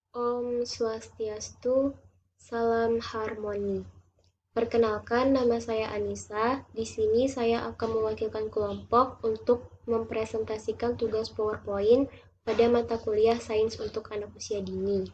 Om Swastiastu, salam harmoni. Perkenalkan, nama saya Anissa. Di sini saya akan mewakilkan kelompok untuk mempresentasikan tugas PowerPoint pada mata kuliah Sains untuk Anak Usia Dini.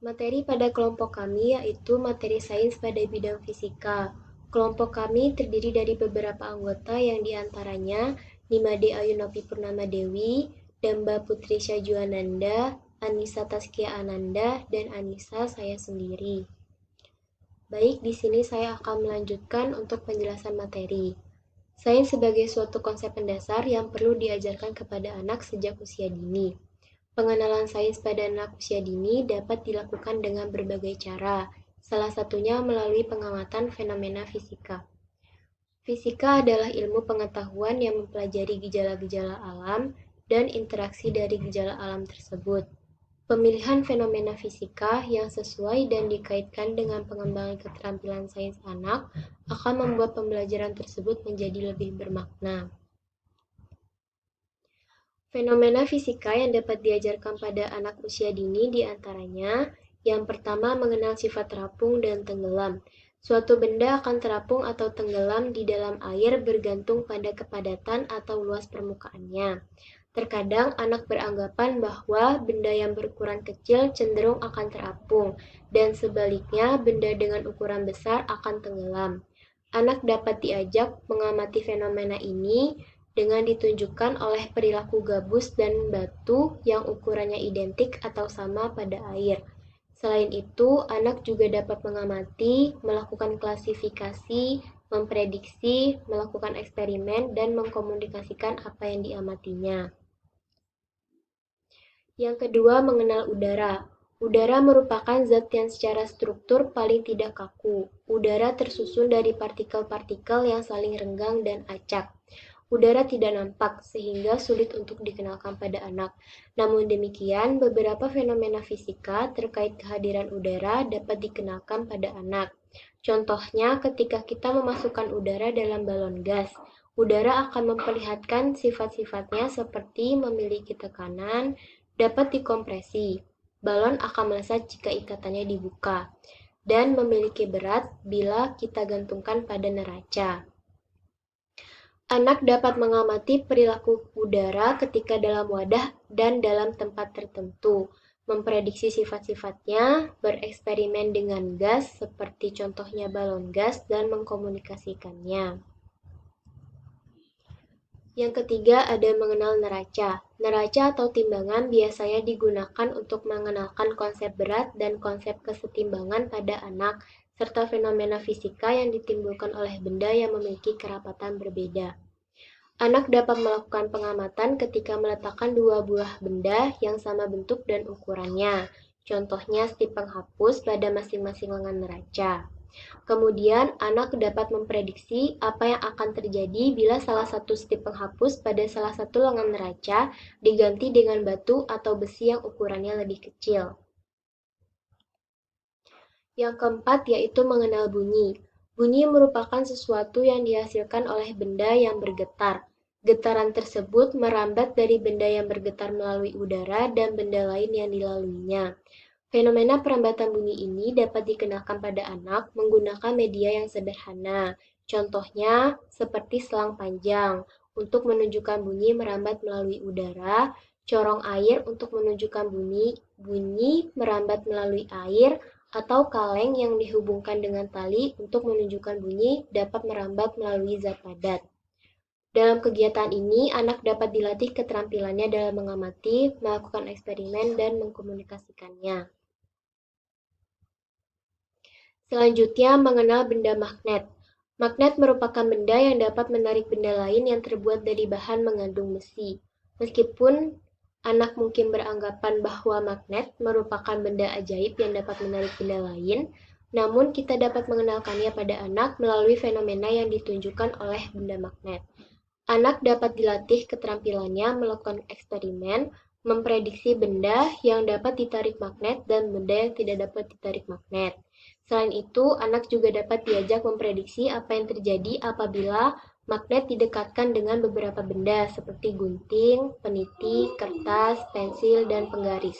Materi pada kelompok kami yaitu materi sains pada bidang fisika. Kelompok kami terdiri dari beberapa anggota yang diantaranya Nimade Ayunopi Purnama Dewi, Damba Putri Syajuananda, Anissa Taskia Ananda, dan Anissa saya sendiri. Baik, di sini saya akan melanjutkan untuk penjelasan materi. Sains sebagai suatu konsep mendasar yang perlu diajarkan kepada anak sejak usia dini. Pengenalan sains pada anak usia dini dapat dilakukan dengan berbagai cara, salah satunya melalui pengamatan fenomena fisika. Fisika adalah ilmu pengetahuan yang mempelajari gejala-gejala alam dan interaksi dari gejala alam tersebut. Pemilihan fenomena fisika yang sesuai dan dikaitkan dengan pengembangan keterampilan sains anak akan membuat pembelajaran tersebut menjadi lebih bermakna. Fenomena fisika yang dapat diajarkan pada anak usia dini diantaranya, yang pertama mengenal sifat terapung dan tenggelam. Suatu benda akan terapung atau tenggelam di dalam air bergantung pada kepadatan atau luas permukaannya. Terkadang anak beranggapan bahwa benda yang berukuran kecil cenderung akan terapung, dan sebaliknya benda dengan ukuran besar akan tenggelam. Anak dapat diajak mengamati fenomena ini dengan ditunjukkan oleh perilaku gabus dan batu yang ukurannya identik atau sama pada air. Selain itu, anak juga dapat mengamati, melakukan klasifikasi, memprediksi, melakukan eksperimen, dan mengkomunikasikan apa yang diamatinya. Yang kedua, mengenal udara. Udara merupakan zat yang secara struktur paling tidak kaku. Udara tersusun dari partikel-partikel yang saling renggang dan acak. Udara tidak nampak, sehingga sulit untuk dikenalkan pada anak. Namun demikian, beberapa fenomena fisika terkait kehadiran udara dapat dikenalkan pada anak. Contohnya, ketika kita memasukkan udara dalam balon gas, udara akan memperlihatkan sifat-sifatnya seperti memiliki tekanan, dapat dikompresi. Balon akan melesat jika ikatannya dibuka, dan memiliki berat bila kita gantungkan pada neraca. Anak dapat mengamati perilaku udara ketika dalam wadah dan dalam tempat tertentu, memprediksi sifat-sifatnya, bereksperimen dengan gas seperti contohnya balon gas dan mengkomunikasikannya. Yang ketiga ada mengenal neraca. Neraca atau timbangan biasanya digunakan untuk mengenalkan konsep berat dan konsep kesetimbangan pada anak, serta fenomena fisika yang ditimbulkan oleh benda yang memiliki kerapatan berbeda. Anak dapat melakukan pengamatan ketika meletakkan dua buah benda yang sama bentuk dan ukurannya. Contohnya stip penghapus pada masing-masing lengan neraca. Kemudian, anak dapat memprediksi apa yang akan terjadi bila salah satu stip penghapus pada salah satu lengan neraca diganti dengan batu atau besi yang ukurannya lebih kecil. Yang keempat yaitu mengenal bunyi. Bunyi merupakan sesuatu yang dihasilkan oleh benda yang bergetar. Getaran tersebut merambat dari benda yang bergetar melalui udara dan benda lain yang dilaluinya. Fenomena perambatan bunyi ini dapat dikenalkan pada anak menggunakan media yang sederhana. Contohnya seperti selang panjang untuk menunjukkan bunyi merambat melalui udara, corong air untuk menunjukkan bunyi merambat melalui air, atau kaleng yang dihubungkan dengan tali untuk menunjukkan bunyi dapat merambat melalui zat padat. Dalam kegiatan ini, anak dapat dilatih keterampilannya dalam mengamati, melakukan eksperimen, dan mengkomunikasikannya. Selanjutnya, mengenal benda magnet. Magnet merupakan benda yang dapat menarik benda lain yang terbuat dari bahan mengandung besi. Meskipun anak mungkin beranggapan bahwa magnet merupakan benda ajaib yang dapat menarik benda lain, namun kita dapat mengenalkannya pada anak melalui fenomena yang ditunjukkan oleh benda magnet. Anak dapat dilatih keterampilannya melakukan eksperimen, memprediksi benda yang dapat ditarik magnet dan benda yang tidak dapat ditarik magnet. Selain itu, anak juga dapat diajak memprediksi apa yang terjadi apabila magnet didekatkan dengan beberapa benda seperti gunting, peniti, kertas, pensil, dan penggaris.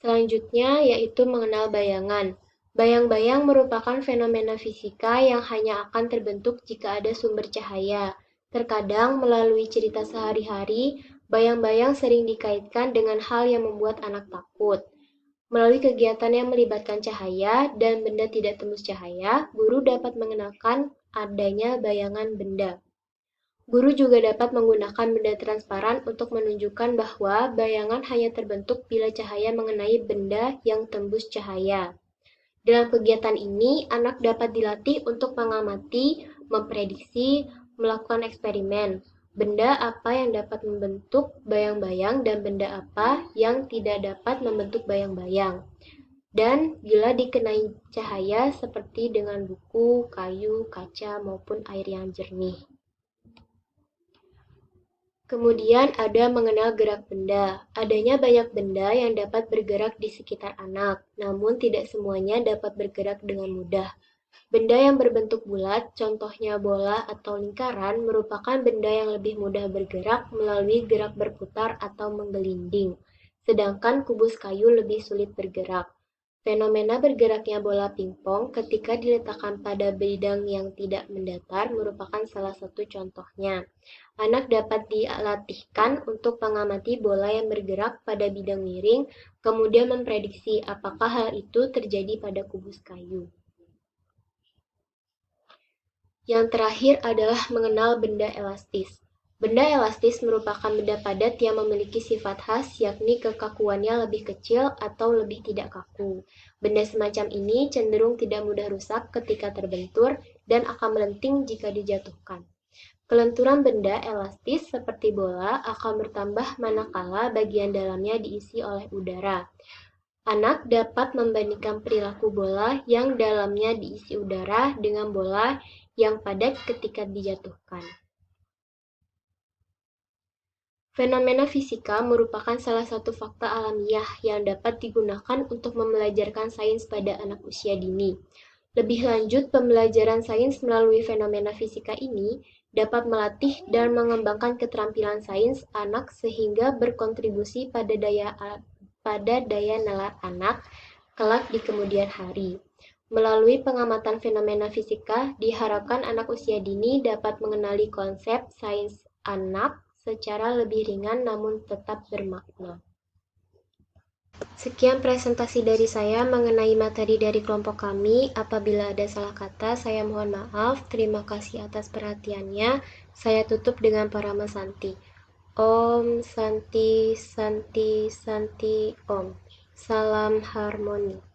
Selanjutnya yaitu mengenal bayangan. Bayang-bayang merupakan fenomena fisika yang hanya akan terbentuk jika ada sumber cahaya. Terkadang melalui cerita sehari-hari, bayang-bayang sering dikaitkan dengan hal yang membuat anak takut. Melalui kegiatan yang melibatkan cahaya dan benda tidak tembus cahaya, guru dapat mengenalkan adanya bayangan benda. Guru juga dapat menggunakan benda transparan untuk menunjukkan bahwa bayangan hanya terbentuk bila cahaya mengenai benda yang tembus cahaya. Dalam kegiatan ini, anak dapat dilatih untuk mengamati, memprediksi, melakukan eksperimen. Benda apa yang dapat membentuk bayang-bayang dan benda apa yang tidak dapat membentuk bayang-bayang. Dan bila dikenai cahaya seperti dengan buku, kayu, kaca, maupun air yang jernih. Kemudian ada mengenal gerak benda. Adanya banyak benda yang dapat bergerak di sekitar anak, namun tidak semuanya dapat bergerak dengan mudah. Benda yang berbentuk bulat, contohnya bola atau lingkaran, merupakan benda yang lebih mudah bergerak melalui gerak berputar atau menggelinding, sedangkan kubus kayu lebih sulit bergerak. Fenomena bergeraknya bola pingpong ketika diletakkan pada bidang yang tidak mendatar merupakan salah satu contohnya. Anak dapat dilatihkan untuk mengamati bola yang bergerak pada bidang miring, kemudian memprediksi apakah hal itu terjadi pada kubus kayu. Yang terakhir adalah mengenal benda elastis. Benda elastis merupakan benda padat yang memiliki sifat khas, yakni kekakuannya lebih kecil atau lebih tidak kaku. Benda semacam ini cenderung tidak mudah rusak ketika terbentur dan akan melenting jika dijatuhkan. Kelenturan benda elastis seperti bola akan bertambah manakala bagian dalamnya diisi oleh udara. Anak dapat membandingkan perilaku bola yang dalamnya diisi udara dengan bola yang padat ketika dijatuhkan. Fenomena fisika merupakan salah satu fakta alamiah yang dapat digunakan untuk membelajarkan sains pada anak usia dini. Lebih lanjut, pembelajaran sains melalui fenomena fisika ini dapat melatih dan mengembangkan keterampilan sains anak sehingga berkontribusi pada daya nalar anak kelak di kemudian hari. Melalui pengamatan fenomena fisika, diharapkan anak usia dini dapat mengenali konsep sains anak secara lebih ringan namun tetap bermakna. Sekian presentasi dari saya mengenai materi dari kelompok kami. Apabila ada salah kata, saya mohon maaf. Terima kasih atas perhatiannya. Saya tutup dengan Parama Santi. Om Santi Santi Santi Om. Salam harmoni.